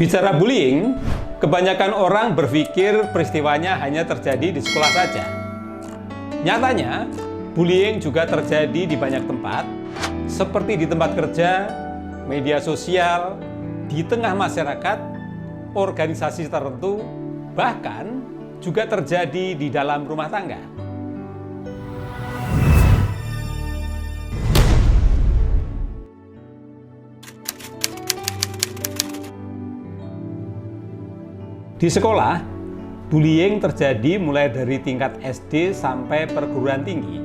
Bicara bullying, kebanyakan orang berpikir peristiwanya hanya terjadi di sekolah saja. Nyatanya, bullying juga terjadi di banyak tempat, seperti di tempat kerja, media sosial, di tengah masyarakat, organisasi tertentu, bahkan juga terjadi di dalam rumah tangga. Di sekolah, bullying terjadi mulai dari tingkat SD sampai perguruan tinggi.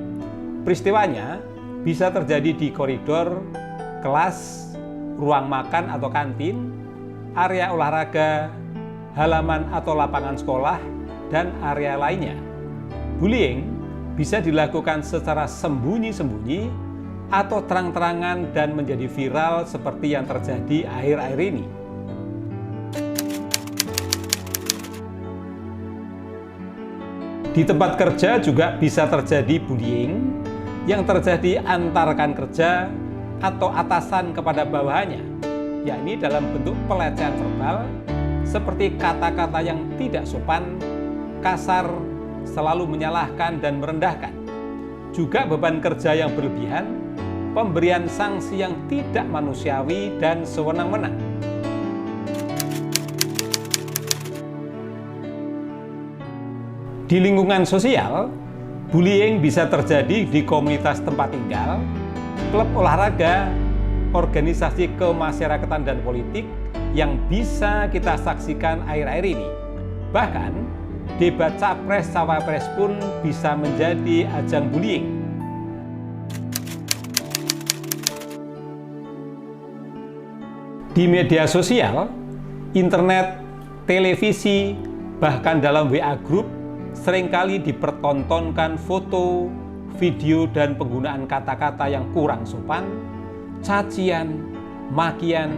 Peristiwanya bisa terjadi di koridor, kelas, ruang makan atau kantin, area olahraga, halaman atau lapangan sekolah, dan area lainnya. Bullying bisa dilakukan secara sembunyi-sembunyi atau terang-terangan dan menjadi viral seperti yang terjadi akhir-akhir ini. Di tempat kerja juga bisa terjadi bullying yang terjadi antar rekan kerja atau atasan kepada bawahannya, yakni dalam bentuk pelecehan verbal seperti kata-kata yang tidak sopan, kasar, selalu menyalahkan dan merendahkan. Juga beban kerja yang berlebihan, pemberian sanksi yang tidak manusiawi dan sewenang-wenang. Di lingkungan sosial, bullying bisa terjadi di komunitas tempat tinggal, klub olahraga, organisasi kemasyarakatan dan politik yang bisa kita saksikan akhir-akhir ini. Bahkan, debat capres-cawapres pun bisa menjadi ajang bullying. Di media sosial, internet, televisi, bahkan dalam WA Group, seringkali dipertontonkan foto, video, dan penggunaan kata-kata yang kurang sopan, cacian, makian,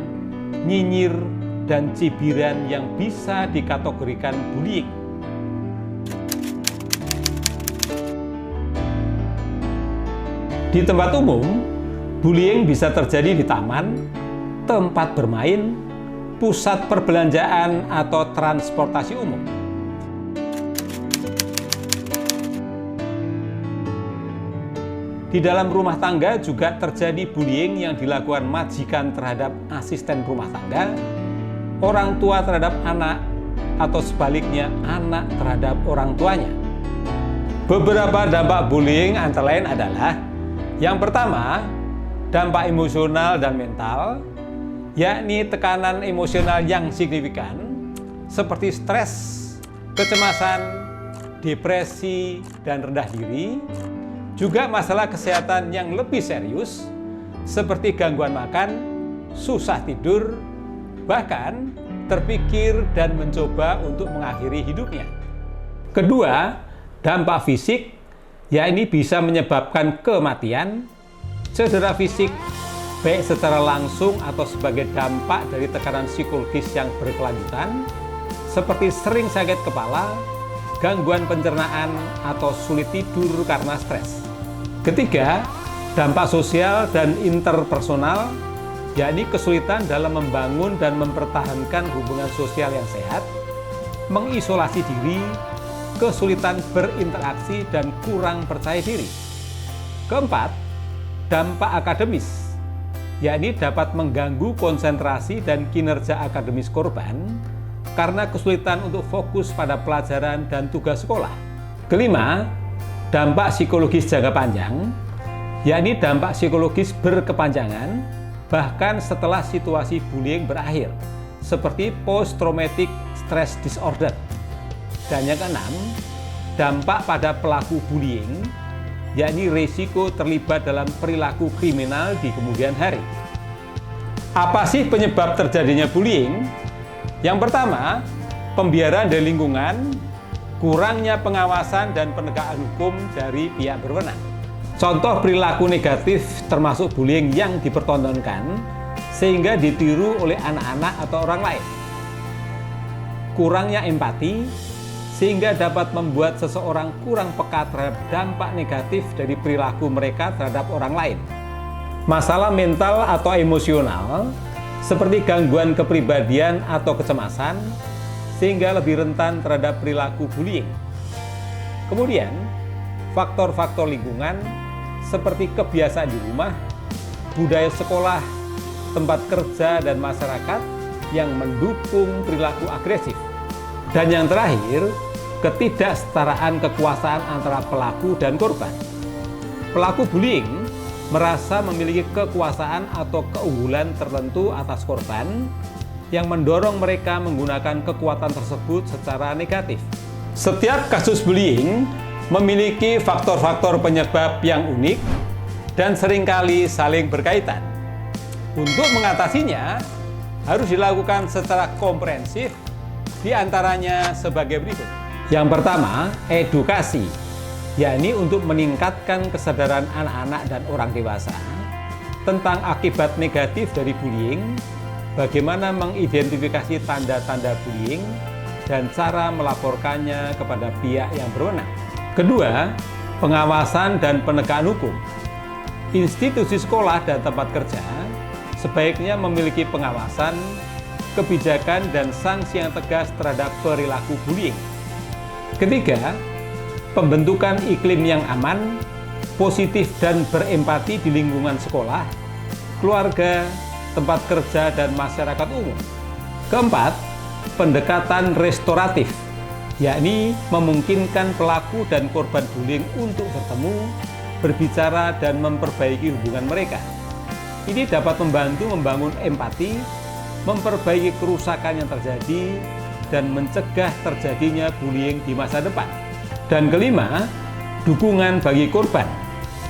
nyinyir, dan cibiran yang bisa dikategorikan bullying. Di tempat umum, bullying bisa terjadi di taman, tempat bermain, pusat perbelanjaan, atau transportasi umum. Di dalam rumah tangga juga terjadi bullying yang dilakukan majikan terhadap asisten rumah tangga, orang tua terhadap anak, atau sebaliknya anak terhadap orang tuanya. Beberapa dampak bullying antara lain adalah: yang pertama, dampak emosional dan mental, yakni tekanan emosional yang signifikan seperti stres, kecemasan, depresi, dan rendah diri. Juga masalah kesehatan yang lebih serius, seperti gangguan makan, susah tidur, bahkan terpikir dan mencoba untuk mengakhiri hidupnya. Kedua, dampak fisik, yakni bisa menyebabkan kematian, cedera fisik, baik secara langsung atau sebagai dampak dari tekanan psikologis yang berkelanjutan, seperti sering sakit kepala, gangguan pencernaan, atau sulit tidur karena stres. Ketiga, dampak sosial dan interpersonal, yakni kesulitan dalam membangun dan mempertahankan hubungan sosial yang sehat, mengisolasi diri, kesulitan berinteraksi, dan kurang percaya diri. Keempat, dampak akademis, yakni dapat mengganggu konsentrasi dan kinerja akademis korban karena kesulitan untuk fokus pada pelajaran dan tugas sekolah. Kelima, dampak psikologis jangka panjang, yakni dampak psikologis berkepanjangan bahkan setelah situasi bullying berakhir, seperti post-traumatic stress disorder. Dan yang keenam, dampak pada pelaku bullying, yakni risiko terlibat dalam perilaku kriminal di kemudian hari. Apa sih penyebab terjadinya bullying? Yang pertama, pembiaran dari lingkungan, kurangnya pengawasan dan penegakan hukum dari pihak berwenang. Contoh perilaku negatif termasuk bullying yang dipertontonkan sehingga ditiru oleh anak-anak atau orang lain. Kurangnya empati sehingga dapat membuat seseorang kurang peka terhadap dampak negatif dari perilaku mereka terhadap orang lain. Masalah mental atau emosional seperti gangguan kepribadian atau kecemasan, sehingga lebih rentan terhadap perilaku bullying. Kemudian, faktor-faktor lingkungan seperti kebiasaan di rumah, budaya sekolah, tempat kerja, dan masyarakat yang mendukung perilaku agresif. Dan yang terakhir, ketidaksetaraan kekuasaan antara pelaku dan korban. Pelaku bullying merasa memiliki kekuasaan atau keunggulan tertentu atas korban yang mendorong mereka menggunakan kekuatan tersebut secara negatif. Setiap kasus bullying memiliki faktor-faktor penyebab yang unik dan seringkali saling berkaitan. Untuk mengatasinya, harus dilakukan secara komprehensif, diantaranya sebagai berikut. Yang pertama, edukasi, yakni untuk meningkatkan kesadaran anak-anak dan orang dewasa tentang akibat negatif dari bullying, bagaimana mengidentifikasi tanda-tanda bullying, dan cara melaporkannya kepada pihak yang berwenang. Kedua, pengawasan dan penegakan hukum. Institusi sekolah dan tempat kerja sebaiknya memiliki pengawasan, kebijakan, dan sanksi yang tegas terhadap perilaku bullying. Ketiga, pembentukan iklim yang aman, positif, dan berempati di lingkungan sekolah, keluarga, tempat kerja, dan masyarakat umum. Keempat, pendekatan restoratif, yakni memungkinkan pelaku dan korban bullying untuk bertemu, berbicara, dan memperbaiki hubungan mereka. Ini dapat membantu membangun empati, memperbaiki kerusakan yang terjadi, dan mencegah terjadinya bullying di masa depan. Dan kelima, dukungan bagi korban,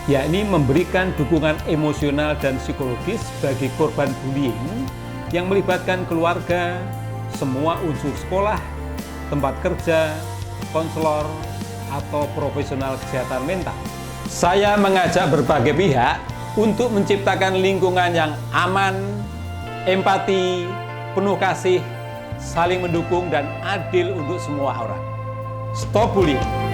yakni memberikan dukungan emosional dan psikologis bagi korban bullying yang melibatkan keluarga, semua unsur sekolah, tempat kerja, konselor, atau profesional kesehatan mental. Saya mengajak berbagai pihak untuk menciptakan lingkungan yang aman, empati, penuh kasih, saling mendukung, dan adil untuk semua orang. Stop bullying!